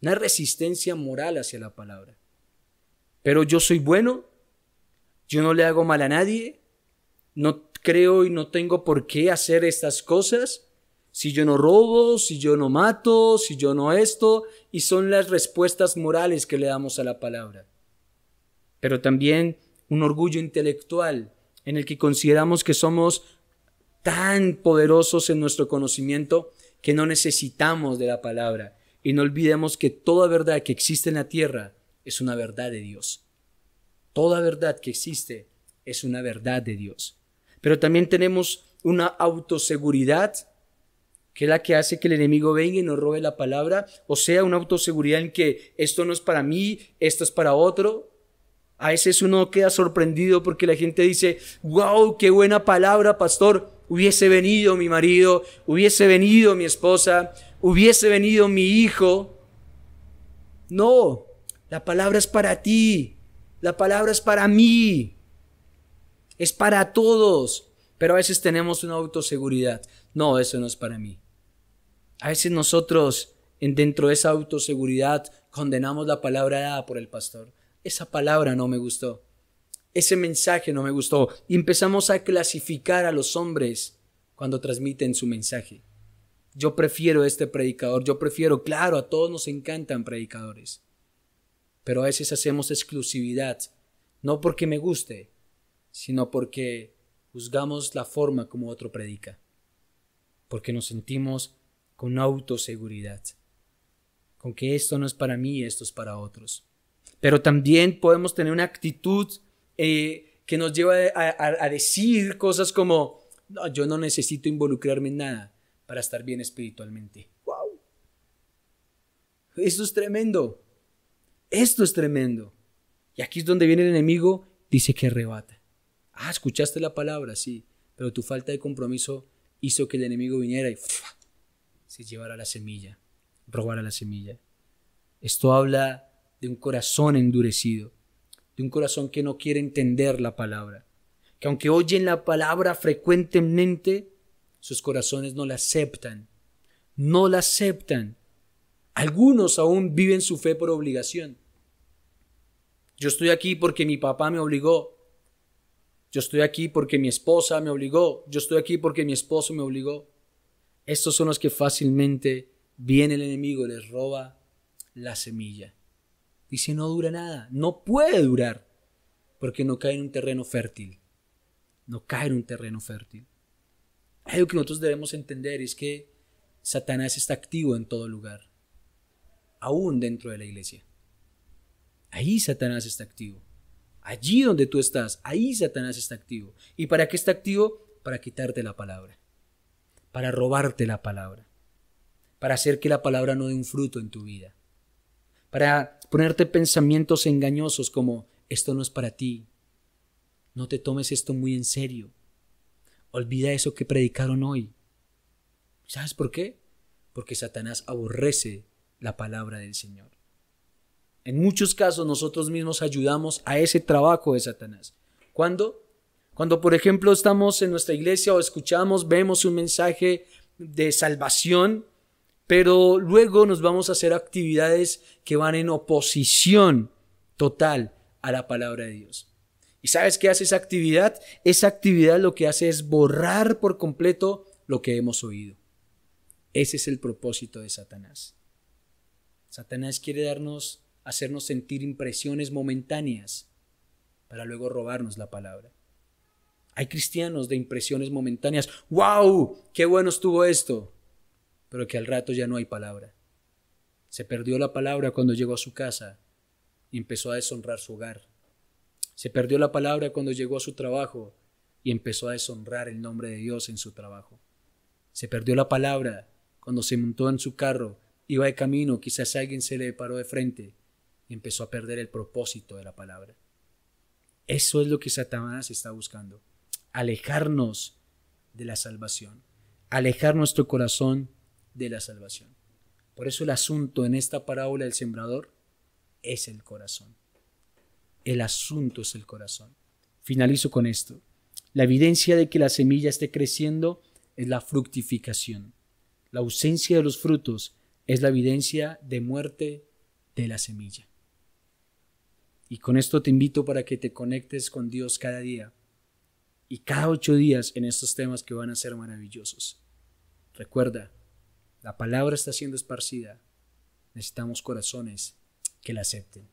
Una resistencia moral hacia la palabra. Pero yo soy bueno, yo no le hago mal a nadie, no creo y no tengo por qué hacer estas cosas. Si yo no robo, si yo no mato, si yo no esto, y son las respuestas morales que le damos a la palabra. Pero también un orgullo intelectual en el que consideramos que somos tan poderosos en nuestro conocimiento que no necesitamos de la palabra. Y no olvidemos que toda verdad que existe en la tierra es una verdad de Dios. Toda verdad que existe es una verdad de Dios. Pero también tenemos una autoseguridad que es la que hace que el enemigo venga y nos robe la palabra, o sea, una autoseguridad en que esto no es para mí, esto es para otro. A veces uno queda sorprendido porque la gente dice, wow, qué buena palabra, pastor, hubiese venido mi marido, hubiese venido mi esposa, hubiese venido mi hijo. No, la palabra es para ti, la palabra es para mí, es para todos, pero a veces tenemos una autoseguridad, no, eso no es para mí. A veces nosotros, dentro de esa autoseguridad, condenamos la palabra dada por el pastor. Esa palabra no me gustó. Ese mensaje no me gustó. Y empezamos a clasificar a los hombres cuando transmiten su mensaje. Yo prefiero este predicador. Claro, a todos nos encantan predicadores. Pero a veces hacemos exclusividad. No porque me guste, sino porque juzgamos la forma como otro predica. Porque nos sentimos con autoseguridad, con que esto no es para mí, esto es para otros. Pero también podemos tener una actitud que nos lleva a decir cosas como, no, yo no necesito involucrarme en nada para estar bien espiritualmente. ¡Wow! Esto es tremendo. Esto es tremendo. Y aquí es donde viene el enemigo, dice que arrebata. Escuchaste la palabra, sí, pero tu falta de compromiso hizo que el enemigo viniera y se llevara la semilla, robara la semilla. Esto habla de un corazón endurecido, de un corazón que no quiere entender la palabra, que aunque oyen la palabra frecuentemente, sus corazones no la aceptan, no la aceptan. Algunos aún viven su fe por obligación. Yo estoy aquí porque mi papá me obligó. Yo estoy aquí porque mi esposa me obligó. Yo estoy aquí porque mi esposo me obligó. Estos son los que fácilmente viene el enemigo y les roba la semilla. Dice, no dura nada, no puede durar, porque no cae en un terreno fértil. No cae en un terreno fértil. Algo que nosotros debemos entender es que Satanás está activo en todo lugar, aún dentro de la iglesia. Ahí Satanás está activo. Allí donde tú estás, ahí Satanás está activo. ¿Y para qué está activo? Para quitarte la palabra, para robarte la palabra, para hacer que la palabra no dé un fruto en tu vida, para ponerte pensamientos engañosos como esto no es para ti, no te tomes esto muy en serio, olvida eso que predicaron hoy. ¿Sabes por qué? Porque Satanás aborrece la palabra del Señor. En muchos casos nosotros mismos ayudamos a ese trabajo de Satanás. ¿Cuándo? Cuando, por ejemplo, estamos en nuestra iglesia o escuchamos, vemos un mensaje de salvación, pero luego nos vamos a hacer actividades que van en oposición total a la palabra de Dios. ¿Y sabes qué hace esa actividad? Esa actividad lo que hace es borrar por completo lo que hemos oído. Ese es el propósito de Satanás. Satanás quiere hacernos sentir impresiones momentáneas para luego robarnos la palabra. Hay cristianos de impresiones momentáneas. ¡Wow! ¡Qué bueno estuvo esto! Pero que al rato ya no hay palabra. Se perdió la palabra cuando llegó a su casa y empezó a deshonrar su hogar. Se perdió la palabra cuando llegó a su trabajo y empezó a deshonrar el nombre de Dios en su trabajo. Se perdió la palabra cuando se montó en su carro, iba de camino, quizás alguien se le paró de frente y empezó a perder el propósito de la palabra. Eso es lo que Satanás está buscando. Alejarnos de la salvación. Alejar nuestro corazón de la salvación. Por eso el asunto en esta parábola del sembrador es el corazón. El asunto es el corazón. Finalizo con esto. La evidencia de que la semilla esté creciendo es la fructificación. La ausencia de los frutos es la evidencia de muerte de la semilla. Y con esto te invito para que te conectes con Dios cada día y cada 8 días en estos temas que van a ser maravillosos. Recuerda, la palabra está siendo esparcida. Necesitamos corazones que la acepten.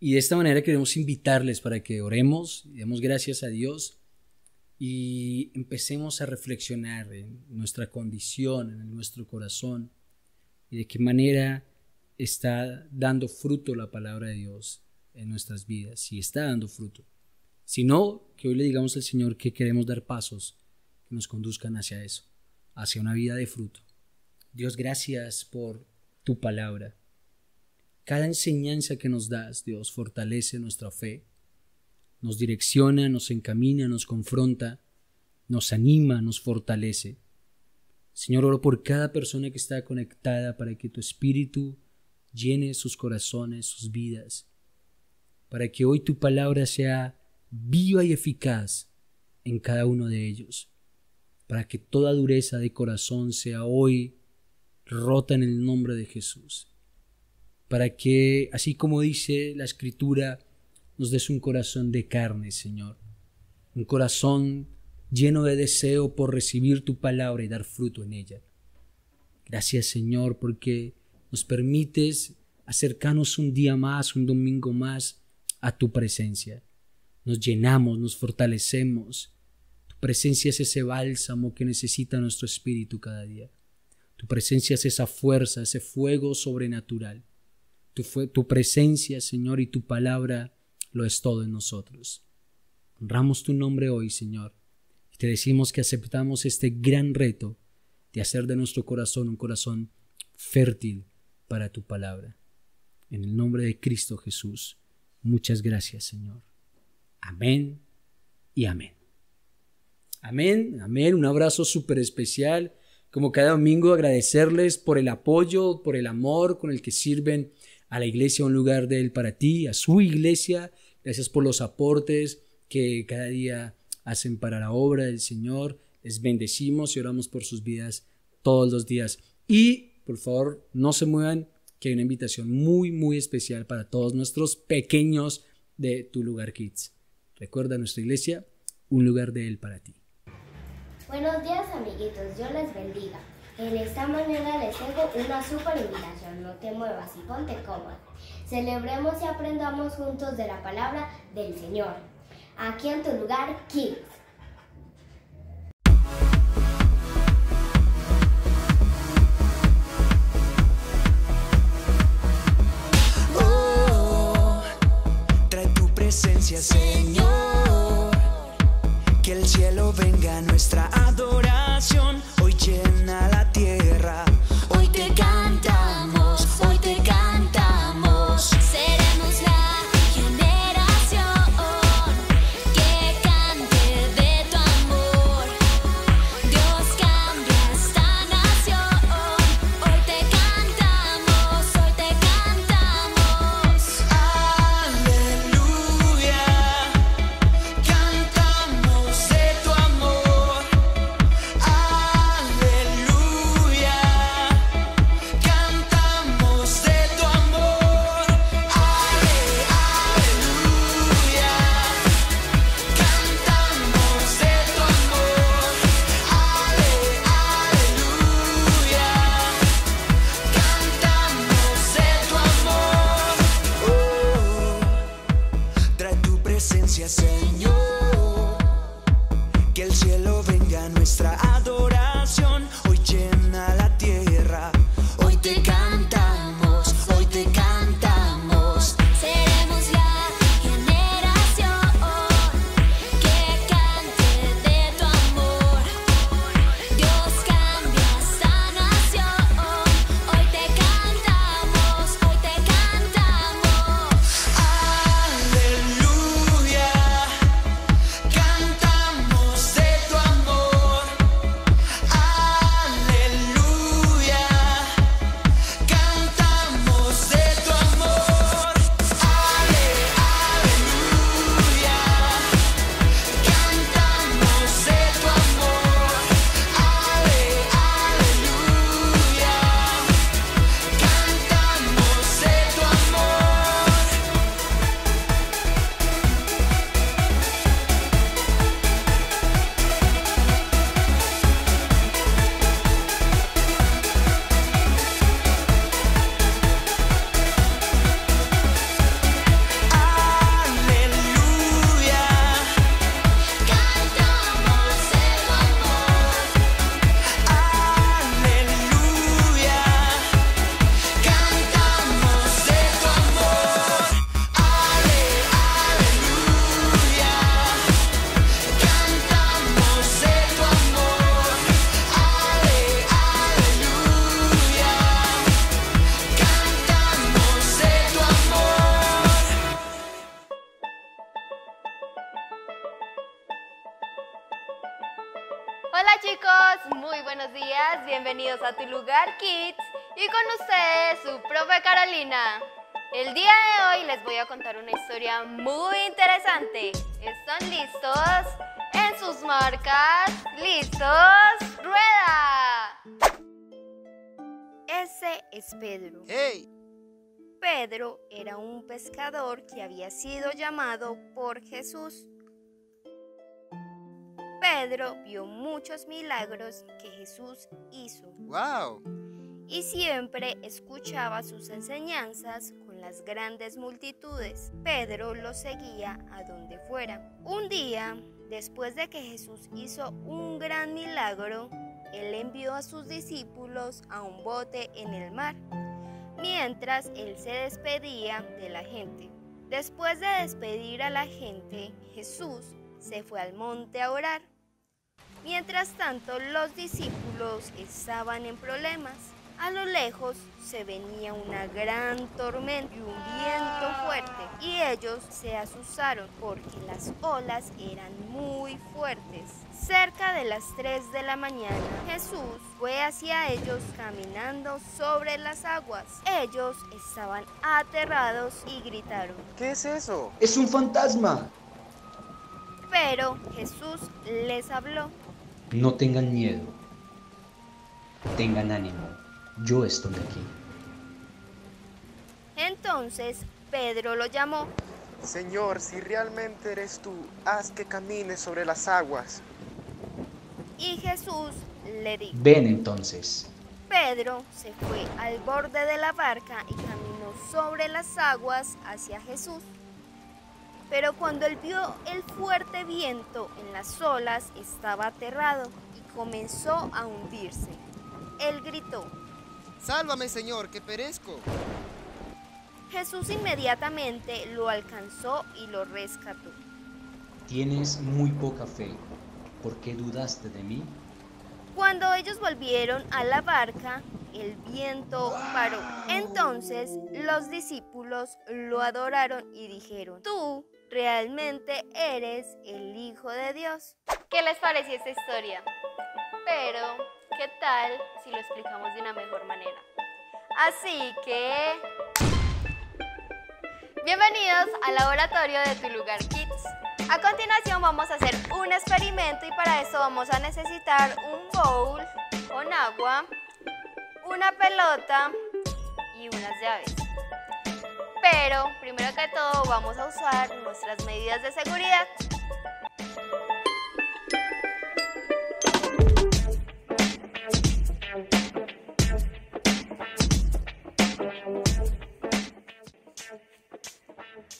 Y de esta manera queremos invitarles para que oremos y demos gracias a Dios y empecemos a reflexionar en nuestra condición, en nuestro corazón y de qué manera está dando fruto la palabra de Dios en nuestras vidas, si está dando fruto. Si no, que hoy le digamos al Señor que queremos dar pasos que nos conduzcan hacia eso, hacia una vida de fruto. Dios, gracias por tu palabra. Cada enseñanza que nos das, Dios, fortalece nuestra fe, nos direcciona, nos encamina, nos confronta, nos anima, nos fortalece. Señor, oro por cada persona que está conectada para que tu Espíritu llene sus corazones, sus vidas, para que hoy tu palabra sea viva y eficaz en cada uno de ellos, para que toda dureza de corazón sea hoy rota en el nombre de Jesús, para que, así como dice la Escritura, nos des un corazón de carne, Señor, un corazón lleno de deseo por recibir tu palabra y dar fruto en ella. Gracias, Señor, porque nos permites acercarnos un día más, un domingo más a tu presencia. Nos llenamos, nos fortalecemos. Tu presencia es ese bálsamo que necesita nuestro espíritu cada día. Tu presencia es esa fuerza, ese fuego sobrenatural. Tu presencia, Señor, y tu palabra lo es todo en nosotros. Honramos tu nombre hoy, Señor, y te decimos que aceptamos este gran reto de hacer de nuestro corazón un corazón fértil para tu palabra. En el nombre de Cristo Jesús, muchas gracias, Señor. Amén y amén. Amén, amén. Un abrazo súper especial. Como cada domingo, agradecerles por el apoyo, por el amor con el que sirven a la iglesia Un Lugar de Él para ti, a su iglesia. Gracias por los aportes que cada día hacen para la obra del Señor. Les bendecimos y oramos por sus vidas todos los días. Y, por favor, no se muevan, que hay una invitación muy, muy especial para todos nuestros pequeños de Tu Lugar Kids. Recuerda, nuestra iglesia, Un Lugar de Él para ti. Buenos días, amiguitos, Dios les bendiga. En esta mañana les tengo una súper invitación. No te muevas y ponte cómodo. Celebremos y aprendamos juntos de la palabra del Señor. Aquí en Tu Lugar Kids. Trae tu presencia, Señor. Que el cielo venga a nuestra adoración. Hoy llena la tierra. Hoy te cantamos, hoy te cantamos. Seremos la generación que cante de tu amor. Dios cambia esta nación. Hoy te cantamos, hoy te cantamos. Aleluya. Cantamos de tu amor. Aleluya. Cantamos de tu amor. Aleluya. Cantamos de tu amor. Aleluya. Cantamos de tu amor. Trae tu presencia, Señor. Que el cielo venga a nuestra adoración. Hoy llena la tierra. Hoy te cantamos, hoy te cantamos. Seremos la generación que cante de tu amor. Dios cambia esta nación. Hoy te cantamos, hoy te cantamos. Aleluya. Cantamos de tu amor. Aleluya. Cantamos de tu amor. Aleluya. Cantamos de tu amor. Aleluya. Cantamos de tu amor. Aleluya. Cantamos de tu amor. Aleluya. Cantamos de tu amor. Aleluya. Cantamos de tu amor. Aleluya. Cantamos de tu amor. Hola chicos, muy buenos días, bienvenidos a Tu Lugar Kids y con ustedes su profe Carolina. El día de hoy les voy a contar una historia muy interesante. ¿Están listos? En sus marcas, ¿listos? ¡Rueda! Ese es Pedro. Pedro era un pescador que había sido llamado por Jesús. Pedro vio muchos milagros que Jesús hizo. ¡Wow! Y siempre escuchaba sus enseñanzas con las grandes multitudes. Pedro lo seguía a donde fuera. Un día, después de que Jesús hizo un gran milagro, él envió a sus discípulos a un bote en el mar, mientras él se despedía de la gente. Después de despedir a la gente, Jesús se fue al monte a orar. Mientras tanto, los discípulos estaban en problemas. A lo lejos se venía una gran tormenta y un viento fuerte, y ellos se asustaron porque las olas eran muy fuertes. Cerca de las 3 de la mañana, Jesús fue hacia ellos caminando sobre las aguas. Ellos estaban aterrados y gritaron. ¿Qué es eso? ¡Es un fantasma! Pero Jesús les habló. No tengan miedo, tengan ánimo, yo estoy aquí. Entonces Pedro lo llamó. Señor, si realmente eres tú, haz que camine sobre las aguas. Y Jesús le dijo. Ven entonces. Pedro se fue al borde de la barca y caminó sobre las aguas hacia Jesús. Pero cuando él vio el fuerte viento en las olas, estaba aterrado y comenzó a hundirse. Él gritó. Sálvame, Señor, que perezco. Jesús inmediatamente lo alcanzó y lo rescató. Tienes muy poca fe. ¿Por qué dudaste de mí? Cuando ellos volvieron a la barca, el viento paró. Entonces los discípulos lo adoraron y dijeron, tú realmente eres el Hijo de Dios. ¿Qué les pareció esta historia? Pero, ¿qué tal si lo explicamos de una mejor manera? Así que... bienvenidos al laboratorio de Tu Lugar Kids. A continuación vamos a hacer un experimento y para esto vamos a necesitar un bowl con agua, una pelota y unas llaves. Pero primero que todo vamos a usar nuestras medidas de seguridad.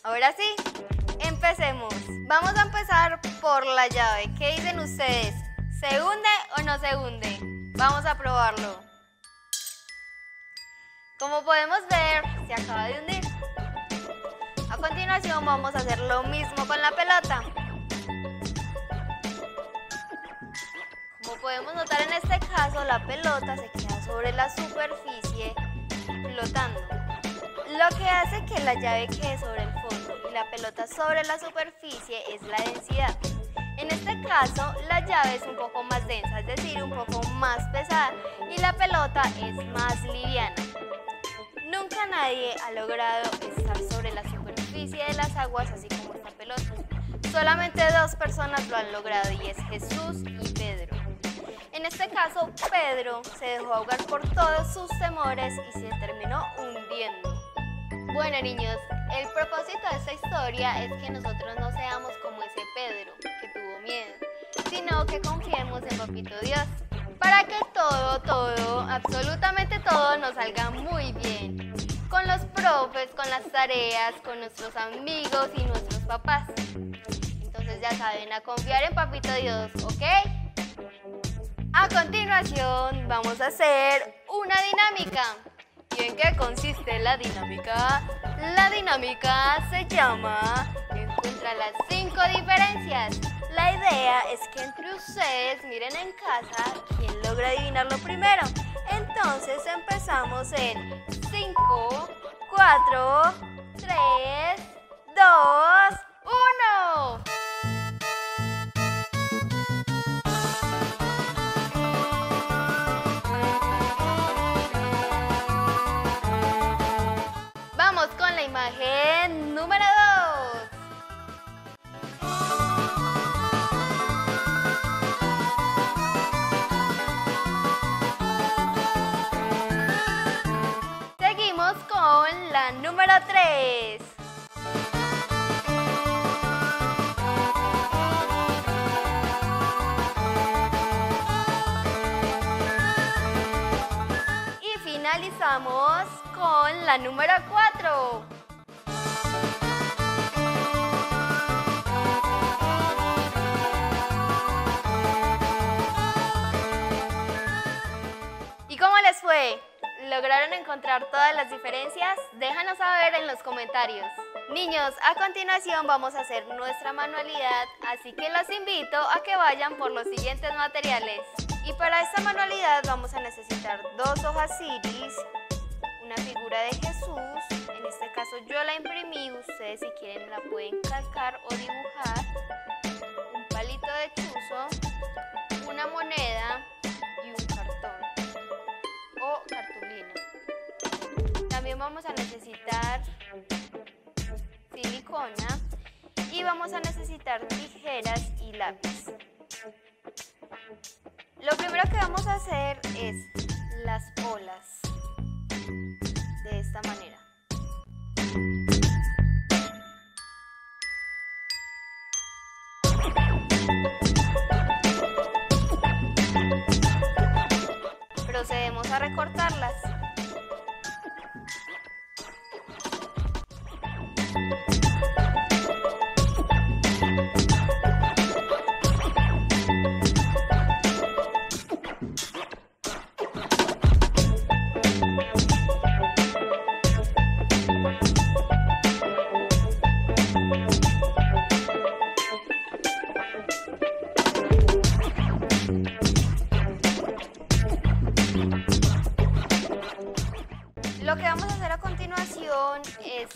Ahora sí, empecemos. Vamos a empezar por la llave. ¿Qué dicen ustedes? ¿Se hunde o no se hunde? Vamos a probarlo. Como podemos ver, se acaba de hundir. A continuación vamos a hacer lo mismo con la pelota. Como podemos notar en este caso, la pelota se queda sobre la superficie flotando. Lo que hace que la llave quede sobre el fondo y la pelota sobre la superficie es la densidad. En este caso, la llave es un poco más densa, es decir, un poco más pesada, y la pelota es más liviana. Nunca nadie ha logrado estar sobre la superficie de las aguas así como esta pelota. Solamente 2 personas lo han logrado y es Jesús y Pedro. En este caso, Pedro se dejó ahogar por todos sus temores y se terminó hundiendo. Bueno, niños, el propósito de esta historia es que nosotros no seamos como ese Pedro que tuvo miedo, sino que confiemos en Papito Dios, para que todo, absolutamente todo nos salga muy bien. Con los profes, con las tareas, con nuestros amigos y nuestros papás. Entonces ya saben, a confiar en Papito Dios, ¿ok? A continuación vamos a hacer una dinámica. ¿Y en qué consiste la dinámica? La dinámica se llama Encuentra las 5 diferencias. La idea es que entre ustedes miren en casa quién logra adivinarlo primero. Entonces empezamos en 5, 4, 3, 2, 1. Vamos con la imagen número 2. Seguimos con la número 3. Y finalizamos con la número 4. ¿Y cómo les fue? ¿Lograron encontrar todas las diferencias? Déjanos saber en los comentarios. Niños, a continuación vamos a hacer nuestra manualidad, así que los invito a que vayan por los siguientes materiales. Y para esta manualidad vamos a necesitar 2 hojas iris, una figura de Jesús, en este caso yo la imprimí, ustedes si quieren la pueden calcar o dibujar, un palito de chuzo, una moneda y un cartón o cartulina. También vamos a necesitar silicona y vamos a necesitar tijeras y lápiz. Lo primero que vamos a hacer es las olas de esta manera. Procedemos a recortarlas. Lo que vamos a hacer a continuación es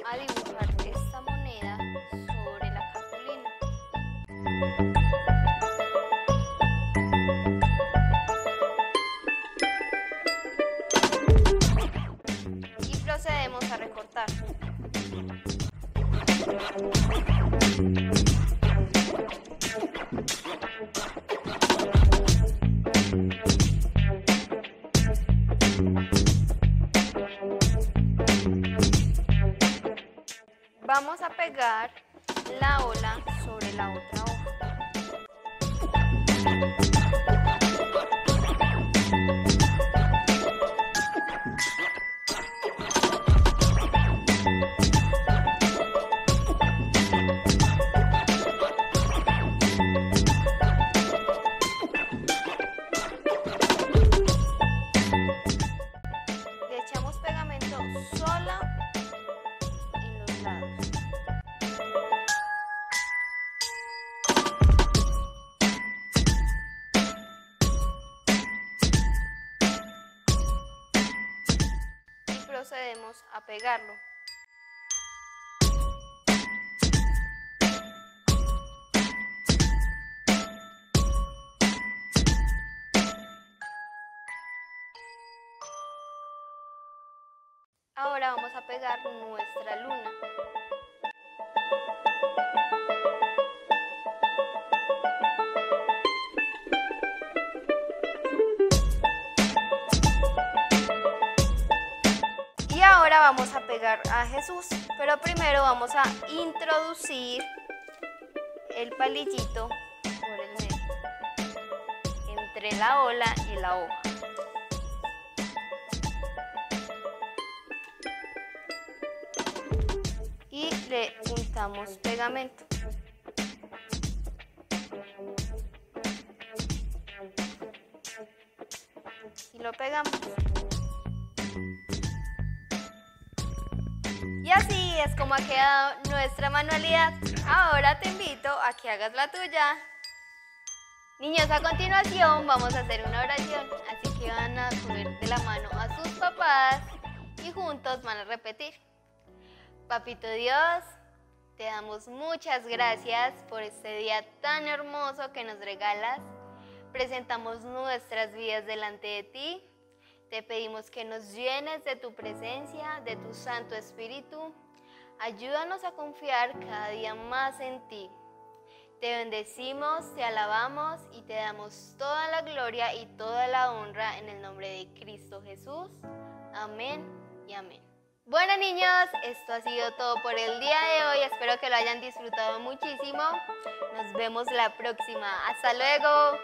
a dibujar esta moneda sobre la cartulina. Y procedemos a recortar. Vamos a pegar la ola sobre la otra hoja. Le echamos pegamento solo en los lados. Y procedemos a pegarlo. Ahora vamos a pegar nuestra luna. Y ahora vamos a pegar a Jesús, pero primero vamos a introducir el palillito por el medio, entre la ola y la hoja. Y le untamos pegamento. Y lo pegamos. Y así es como ha quedado nuestra manualidad. Ahora te invito a que hagas la tuya. Niños, a continuación vamos a hacer una oración, así que van a coger de la mano a sus papás y juntos van a repetir. Papito Dios, te damos muchas gracias por este día tan hermoso que nos regalas. Presentamos nuestras vidas delante de ti. Te pedimos que nos llenes de tu presencia, de tu Santo Espíritu. Ayúdanos a confiar cada día más en ti. Te bendecimos, te alabamos y te damos toda la gloria y toda la honra en el nombre de Cristo Jesús. Amén y amén. Bueno niños, esto ha sido todo por el día de hoy. Espero que lo hayan disfrutado muchísimo. Nos vemos la próxima. ¡Hasta luego!